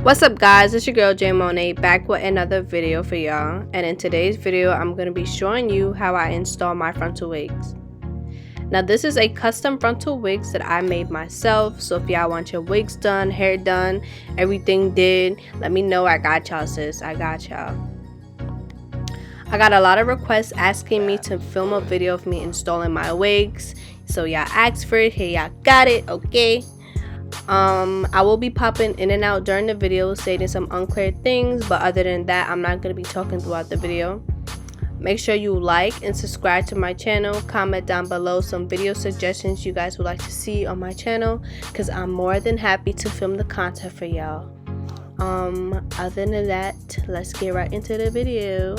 What's up guys, it's your girl J Monet back with another video for y'all, and in today's video I'm going to be showing you how I install my frontal wigs. Now this is a custom frontal wigs that I made myself, so if y'all want your wigs done, hair done, everything did, let me know. I got y'all sis, I got y'all. I got a lot of requests asking me to film a video of me installing my wigs, so y'all asked for it, here y'all got it, okay? I will be popping in and out during the video stating some unclear things, but other than that I'm not going to be talking throughout the video. Make sure you like and subscribe to my channel. Comment down below some video suggestions you guys would like to see on my channel, because I'm more than happy to film the content for y'all. Other than that, let's get right into the video.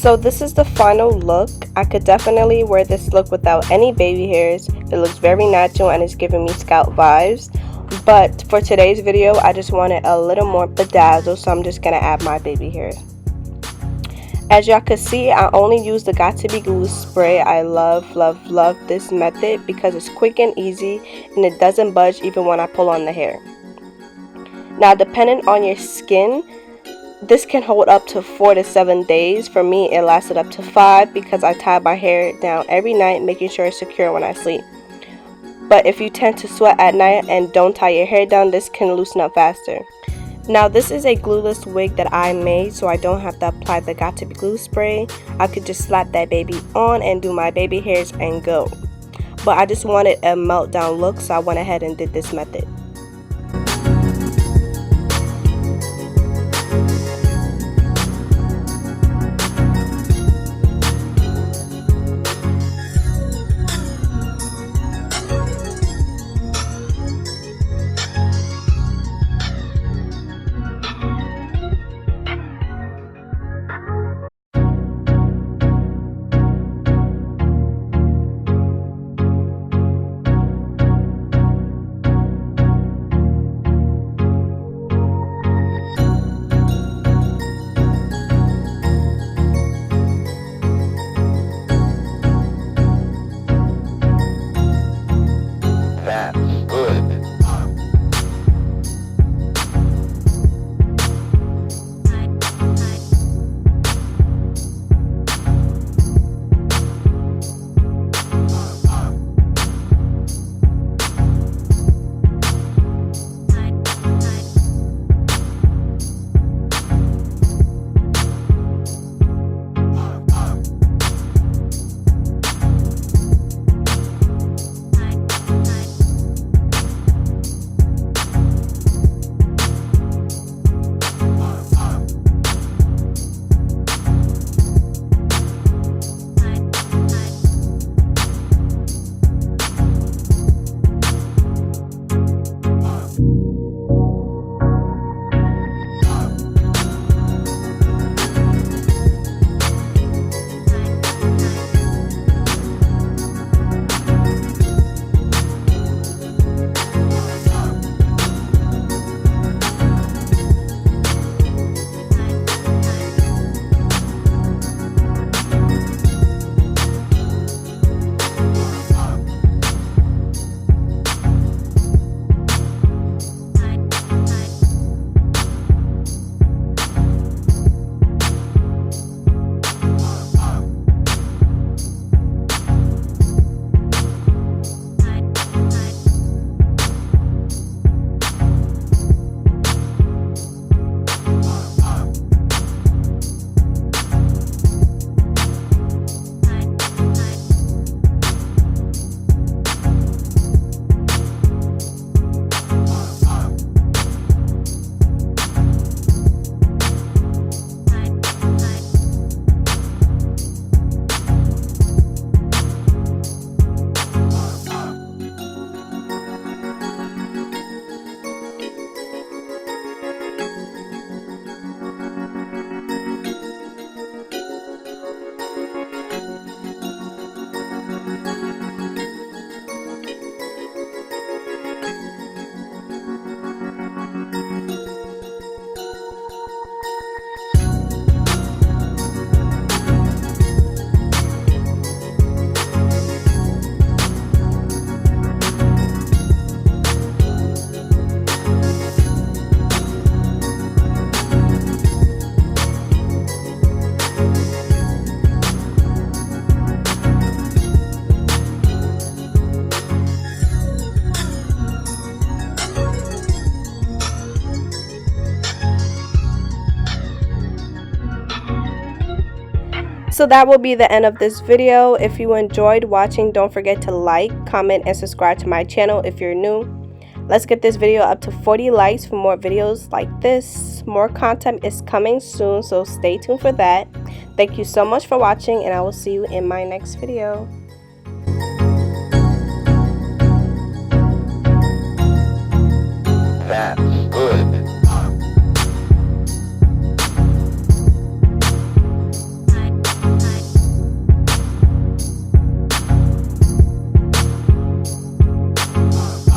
So this is the final look. I could definitely wear this look without any baby hairs. It looks very natural and it's giving me scout vibes. But for today's video, I just wanted a little more bedazzle, so I'm just going to add my baby hairs. As y'all can see, I only use the Got To Be Glue spray. I love this method because it's quick and easy and it doesn't budge even when I pull on the hair. Now, depending on your skin, this can hold up to 4 to 7 days. For me, it lasted up to 5 because I tie my hair down every night, making sure it's secure when I sleep. But if you tend to sweat at night and don't tie your hair down, this can loosen up faster. Now, this is a glueless wig that I made, so I don't have to apply the Got To Be Glue spray. I could just slap that baby on and do my baby hairs and go. But I just wanted a meltdown look, so I went ahead and did this method. So that will be the end of this video. If you enjoyed watching, don't forget to like, comment, and subscribe to my channel if you're new. Let's get this video up to 40 likes for more videos like this. More content is coming soon, so stay tuned for that. Thank you so much for watching, and I will see you in my next video.